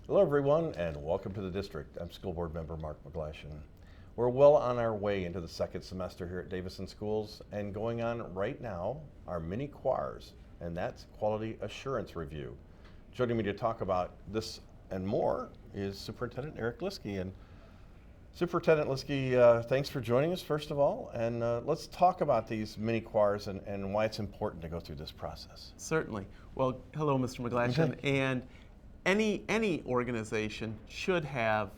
Hello everyone and welcome to the district. I'm School Board Member Mark McGlashan. We're well on our way into the second semester here at Davison Schools, and going on right now are mini QARs, and that's Quality Assurance Review. Joining me to talk about this and more is Superintendent Eric Liskey. And Superintendent Liskey, thanks for joining us first of all, and let's talk about these mini QARs and why it's important to go through this process. Certainly. Well, hello, Mr. McGlashan. And any organization should have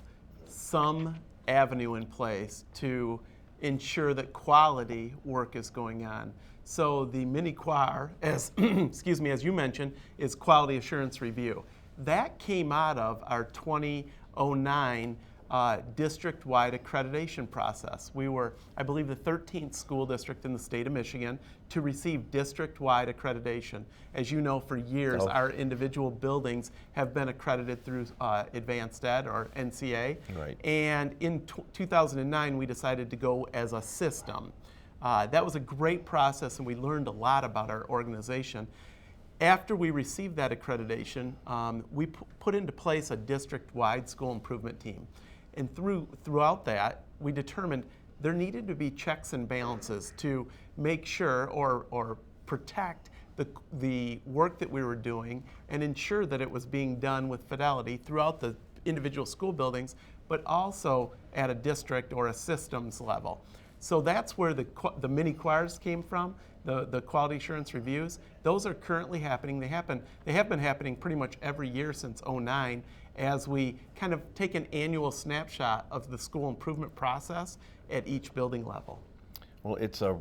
some avenue in place to ensure that quality work is going on. So the mini QAR, as as you mentioned, is Quality Assurance Review. That came out of our 2009 district-wide accreditation process. We were, I believe, the 13th school district in the state of Michigan to receive district-wide accreditation. As you know, for years, our individual buildings have been accredited through Advanced Ed or NCA. Right. And in 2009, we decided to go as a system. That was a great process, and we learned a lot about our organization. After we received that accreditation, we put into place a district-wide school improvement team. And throughout that, we determined there needed to be checks and balances to make sure or protect the work that we were doing and ensure that it was being done with fidelity throughout the individual school buildings, but also at a district or a systems level. So that's where the mini QARs came from, the quality assurance reviews. Those are currently happening. They have been happening pretty much every year since '09 as we kind of take an annual snapshot of the school improvement process at each building level. Well, it's a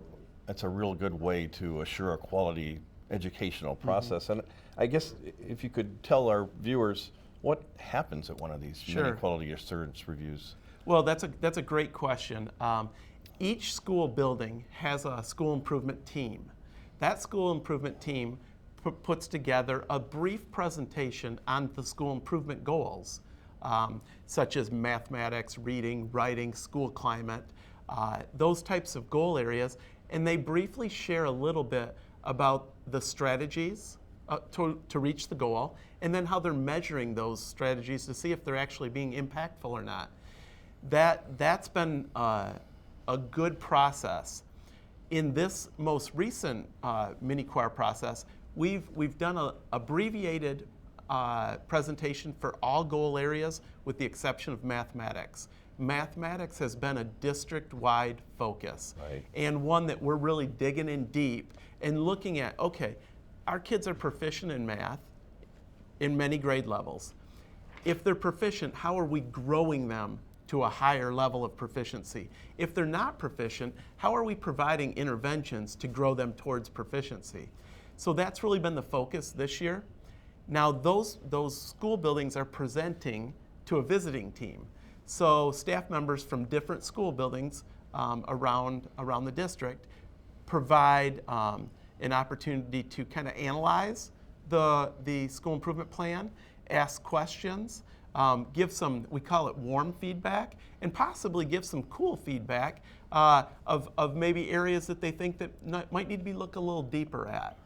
real good way to assure a quality educational process. And I guess if you could tell our viewers what happens at one of these mini quality assurance reviews. Well, that's a great question. Each school building has a school improvement team. That school improvement team puts together a brief presentation on the school improvement goals, such as mathematics, reading, writing, school climate, those types of goal areas, and they briefly share a little bit about the strategies to reach the goal, and then how they're measuring those strategies to see if they're actually being impactful or not. That's been a good process. In this most recent mini QAR process, we've done an abbreviated presentation for all goal areas with the exception of mathematics. Mathematics has been a district-wide focus, and one that we're really digging in deep and looking at, okay, our kids are proficient in math in many grade levels. If they're proficient, how are we growing them to a higher level of proficiency? If they're not proficient, how are we providing interventions to grow them towards proficiency? So that's really been the focus this year. Now those school buildings are presenting to a visiting team. So staff members from different school buildings around the district provide an opportunity to kind of analyze the school improvement plan, ask questions, give some, we call it warm feedback, and possibly give some cool feedback of maybe areas that they think that might need to be looked a little deeper at.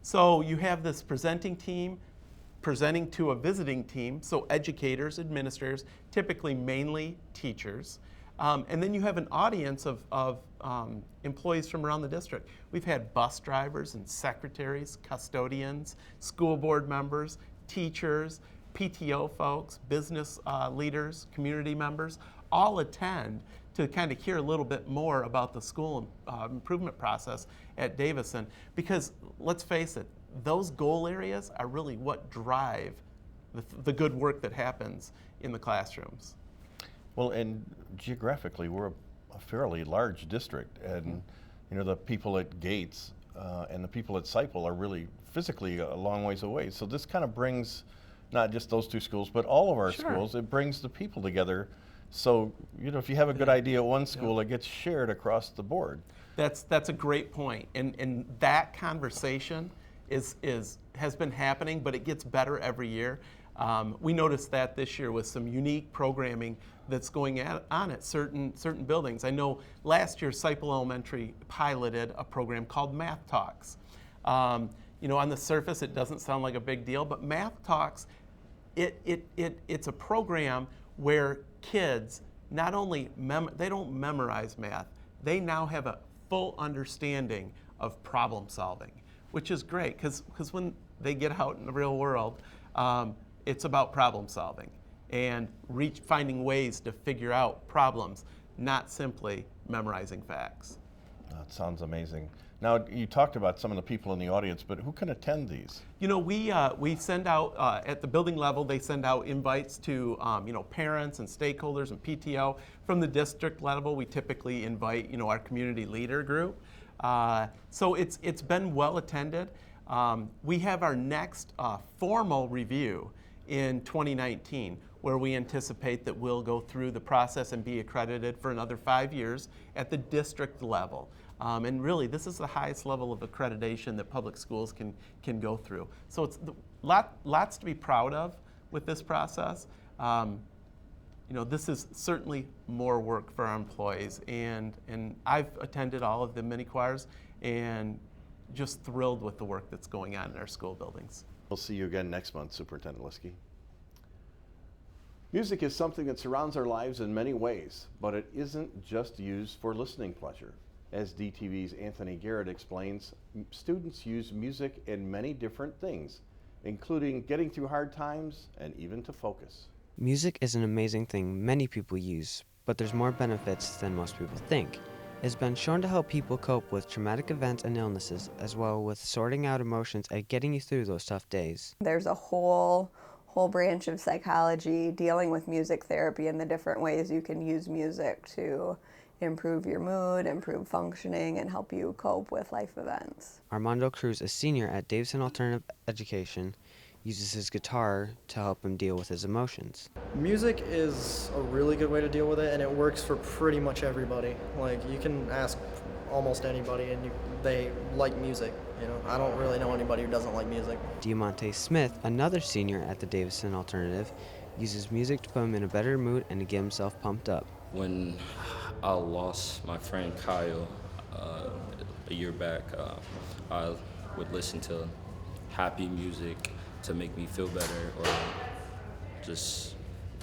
So you have this presenting team presenting to a visiting team, so educators, administrators, typically mainly teachers, and then you have an audience of employees from around the district. We've had bus drivers and secretaries, custodians, school board members, teachers, PTO folks, business leaders, community members, all attend to kind of hear a little bit more about the school improvement process at Davison. Because let's face it, those goal areas are really what drive the good work that happens in the classrooms. Well, and geographically, we're a fairly large district, and you know, the people at Gates and the people at Seipel are really physically a long ways away. So this kind of brings not just those two schools, but all of our schools. It brings the people together. So, you know, if you have a good idea at one school, it gets shared across the board. That's a great point. And that conversation has been happening, but it gets better every year. We noticed that this year with some unique programming that's going on at certain buildings. I know last year Seipel Elementary piloted a program called Math Talks. You know, on the surface it doesn't sound like a big deal, but Math Talks it's a program where kids not only they don't memorize math, they now have a full understanding of problem solving, which is great because when they get out in the real world, it's about problem solving and finding ways to figure out problems, not simply memorizing facts. That sounds amazing. Now, you talked about some of the people in the audience, but who can attend these? You know, we send out, at the building level, they send out invites to, parents and stakeholders and PTO. From the district level, we typically invite, our community leader group. So it's been well attended. We have our next formal review in 2019, where we anticipate that we'll go through the process and be accredited for another 5 years at the district level. And really, this is the highest level of accreditation that public schools can go through. So it's lots to be proud of with this process. This is certainly more work for our employees, and I've attended all of the mini choirs and just thrilled with the work that's going on in our school buildings. We'll see you again next month, Superintendent Liskey. Music is something that surrounds our lives in many ways, but it isn't just used for listening pleasure. As DTV's Anthony Garrett explains, students use music in many different things, including getting through hard times and even to focus. Music is an amazing thing many people use, but there's more benefits than most people think. It's been shown to help people cope with traumatic events and illnesses, as well with sorting out emotions and getting you through those tough days. There's a whole branch of psychology dealing with music therapy and the different ways you can use music to improve your mood, improve functioning, and help you cope with life events. Armando Cruz, a senior at Davison Alternative Education, uses his guitar to help him deal with his emotions. Music is a really good way to deal with it, and it works for pretty much everybody. Like, you can ask almost anybody and they like music. I don't really know anybody who doesn't like music. Diamante Smith, another senior at the Davison Alternative, uses music to put him in a better mood and to get himself pumped up. When I lost my friend Kyle a year back, I would listen to happy music to make me feel better, or just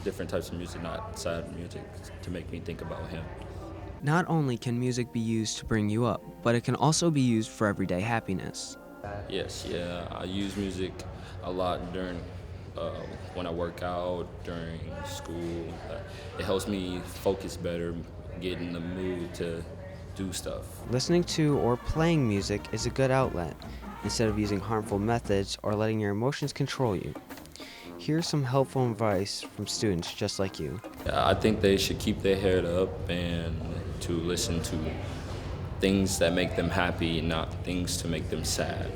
different types of music, not sad music, to make me think about him. Not only can music be used to bring you up, but it can also be used for everyday happiness. Yes, I use music a lot during when I work out, during school. It helps me focus better, get in the mood to do stuff. Listening to or playing music is a good outlet, instead of using harmful methods or letting your emotions control you. Here's some helpful advice from students just like you. I think they should keep their head up and to listen to things that make them happy, not things to make them sad.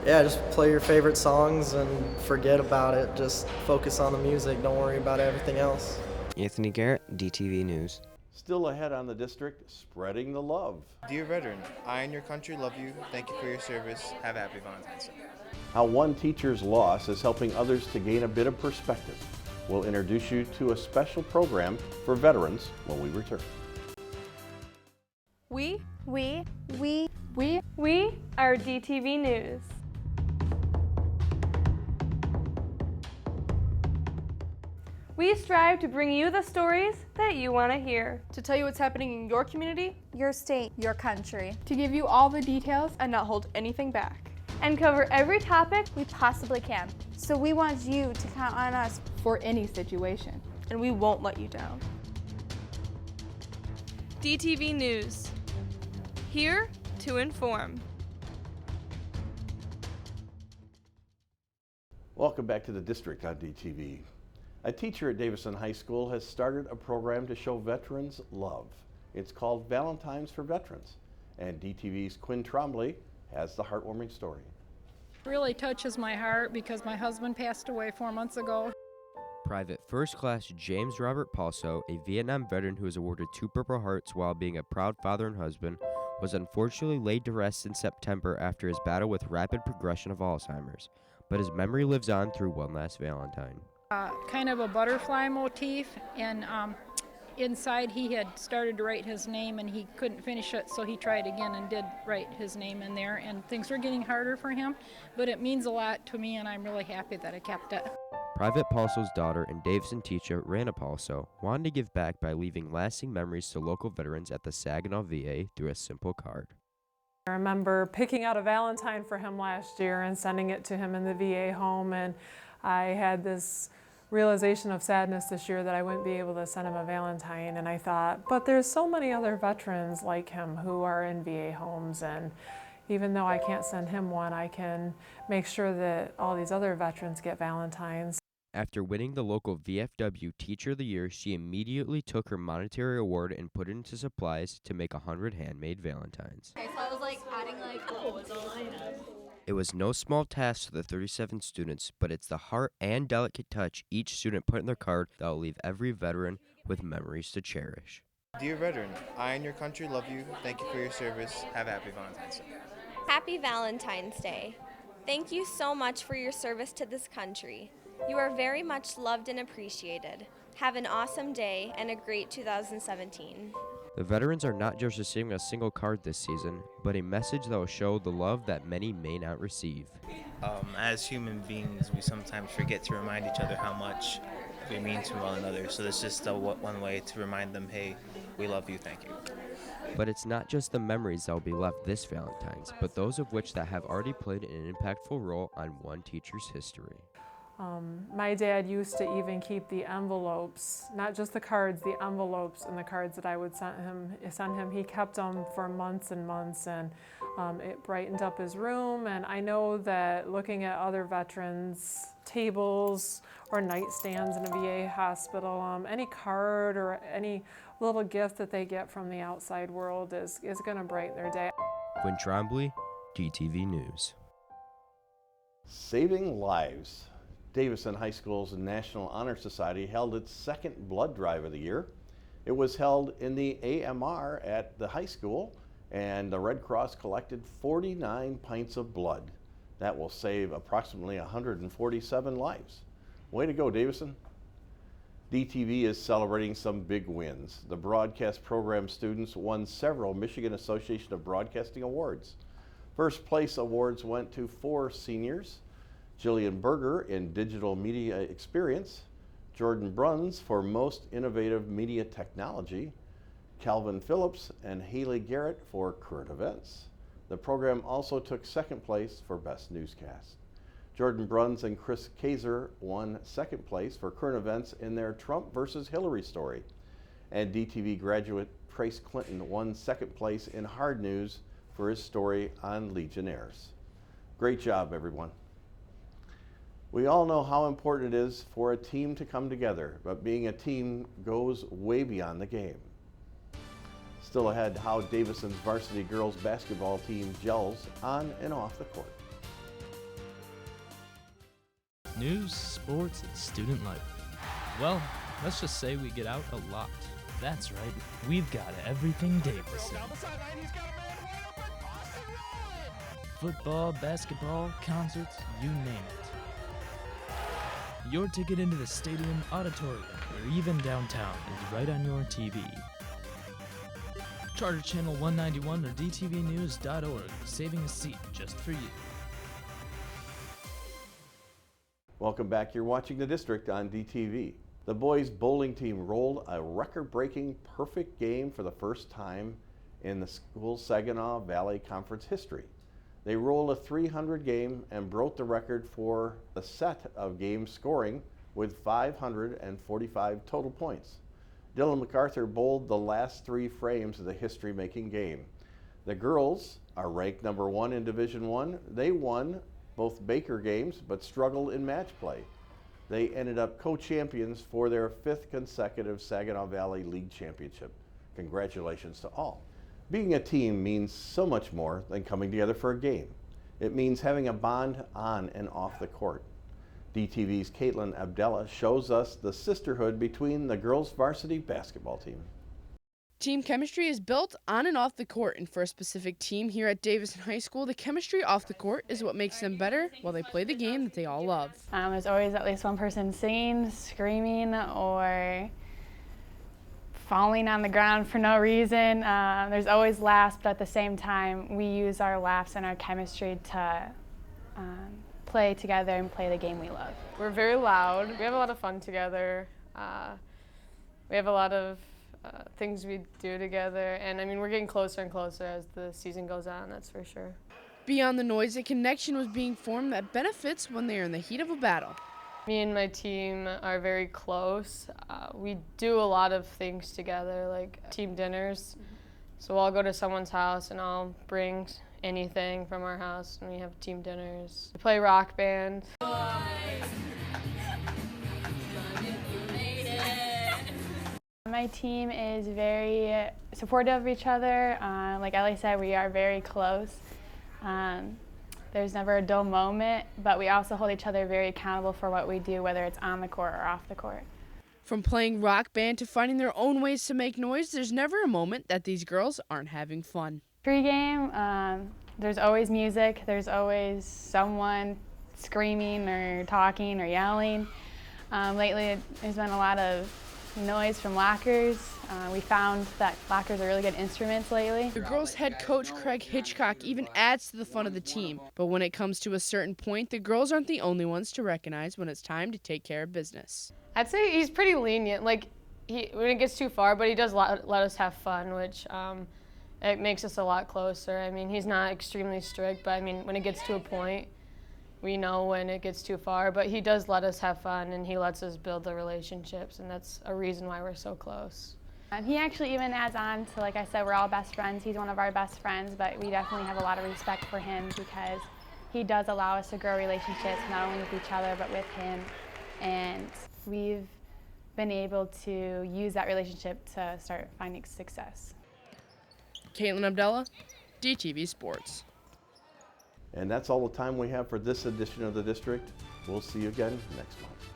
Yeah, just play your favorite songs and forget about it. Just focus on the music. Don't worry about everything else. Anthony Garrett, DTV News. Still ahead on the district, spreading the love. Dear veteran, I and your country love you. Thank you for your service. Have a happy Valentine's Day. How one teacher's loss is helping others to gain a bit of perspective. We'll introduce you to a special program for veterans when we return. We are DTV News. We strive to bring you the stories that you want to hear. To tell you what's happening in your community, your state, your country. To give you all the details and not hold anything back. And cover every topic we possibly can. So we want you to count on us for any situation. And we won't let you down. DTV News. Here to inform. Welcome back to the district on DTV. A teacher at Davison High School has started a program to show veterans love. It's called Valentine's for Veterans, and DTV's Quinn Trombley has the heartwarming story. It really touches my heart because my husband passed away 4 months ago. Private First Class James Robert Palso, a Vietnam veteran who was awarded 2 Purple Hearts while being a proud father and husband, was unfortunately laid to rest in September after his battle with rapid progression of Alzheimer's, but his memory lives on through one last Valentine. Kind of a butterfly motif, and inside he had started to write his name and he couldn't finish it, so he tried again and did write his name in there, and things were getting harder for him, but it means a lot to me and I'm really happy that I kept it. Private Paulso's daughter and Davison teacher, Rana Paulso, wanted to give back by leaving lasting memories to local veterans at the Saginaw VA through a simple card. I remember picking out a Valentine for him last year and sending it to him in the VA home, and I had this realization of sadness this year that I wouldn't be able to send him a Valentine, and I thought, but there's so many other veterans like him who are in VA homes, and even though I can't send him one, I can make sure that all these other veterans get Valentines. After winning the local VFW Teacher of the Year, she immediately took her monetary award and put it into supplies to make 100 handmade Valentines. Okay, so I was like adding like, oh, it's all I have. It was no small task to the 37 students, but it's the heart and delicate touch each student put in their card that will leave every veteran with memories to cherish. Dear veteran, I and your country love you. Thank you for your service. Have a happy Valentine's Day. Happy Valentine's Day. Thank you so much for your service to this country. You are very much loved and appreciated. Have an awesome day and a great 2017. The veterans are not just receiving a single card this season, but a message that will show the love that many may not receive. As human beings, we sometimes forget to remind each other how much we mean to one another. So this is just one way to remind them, hey, we love you, thank you. But it's not just the memories that will be left this Valentine's, but those of which that have already played an impactful role on one teacher's history. My dad used to even keep the envelopes, not just the cards, the envelopes and the cards that I would send him. He kept them for months and months, and it brightened up his room. And I know that looking at other veterans' tables or nightstands in a VA hospital, any card or any little gift that they get from the outside world is going to brighten their day. Quinn Trombley, DTV News. Saving lives. Davison High School's National Honor Society held its second blood drive of the year. It was held in the AMR at the high school, and the Red Cross collected 49 pints of blood. That will save approximately 147 lives. Way to go, Davison. DTV is celebrating some big wins. The broadcast program students won several Michigan Association of Broadcasting awards. First place awards went to 4 seniors: Jillian Berger in Digital Media Experience, Jordan Bruns for Most Innovative Media Technology, Calvin Phillips and Haley Garrett for Current Events. The program also took second place for Best Newscast. Jordan Bruns and Chris Kaiser won second place for Current Events in their Trump versus Hillary story. And DTV graduate Trace Clinton won second place in Hard News for his story on Legionnaires. Great job, everyone. We all know how important it is for a team to come together, but being a team goes way beyond the game. Still ahead, how Davison's varsity girls basketball team gels on and off the court. News, sports, and student life. Well, let's just say we get out a lot. That's right, we've got everything Davison. Football, basketball, concerts, you name it. Your ticket into the stadium, auditorium, or even downtown is right on your TV. Charter Channel 191 or dtvnews.org, saving a seat just for you. Welcome back. You're watching The District on DTV. The boys bowling team rolled a record-breaking perfect game for the first time in the school's Saginaw Valley Conference history. They rolled a 300 game and broke the record for the set of game scoring with 545 total points. Dylan MacArthur bowled the last 3 frames of the history-making game. The girls are ranked number 1 in Division I. They won both Baker games but struggled in match play. They ended up co-champions for their 5th consecutive Saginaw Valley League Championship. Congratulations to all. Being a team means so much more than coming together for a game. It means having a bond on and off the court. DTV's Caitlin Abdella shows us the sisterhood between the girls' varsity basketball team. Team chemistry is built on and off the court, and for a specific team here at Davison High School, the chemistry off the court is what makes them better while they play the game that they all love. There's always at least one person singing, screaming, or falling on the ground for no reason. There's always laughs, but at the same time, we use our laughs and our chemistry to play together and play the game we love. We're very loud. We have a lot of fun together. We have a lot of things we do together, and I mean, we're getting closer and closer as the season goes on, that's for sure. Beyond the noise, a connection was being formed that benefits when they are in the heat of a battle. Me and my team are very close. We do a lot of things together, like team dinners. So I'll go to someone's house and I'll bring anything from our house, and we have team dinners. We play rock band. My team is very supportive of each other. Like Ellie said, we are very close. There's never a dull moment, but we also hold each other very accountable for what we do, whether it's on the court or off the court. From playing rock band to finding their own ways to make noise, there's never a moment that these girls aren't having fun. Pre-game, there's always music. There's always someone screaming or talking or yelling. Lately, there's been a lot of noise from lockers. We found that lockers are really good instruments lately. The girls' head coach, Craig Hitchcock, even adds to the fun of the team. But when it comes to a certain point, the girls aren't the only ones to recognize when it's time to take care of business. I'd say he's pretty lenient. Like, when it gets too far, but he does let us have fun, which it makes us a lot closer. I mean, he's not extremely strict, but I mean, when it gets to a point, we know when it gets too far, but he does let us have fun, and he lets us build the relationships, and that's a reason why we're so close. He actually even adds on to, like I said, we're all best friends. He's one of our best friends, but we definitely have a lot of respect for him because he does allow us to grow relationships, not only with each other, but with him. And we've been able to use that relationship to start finding success. Caitlin Abdullah, DTV Sports. And that's all the time we have for this edition of The District. We'll see you again next month.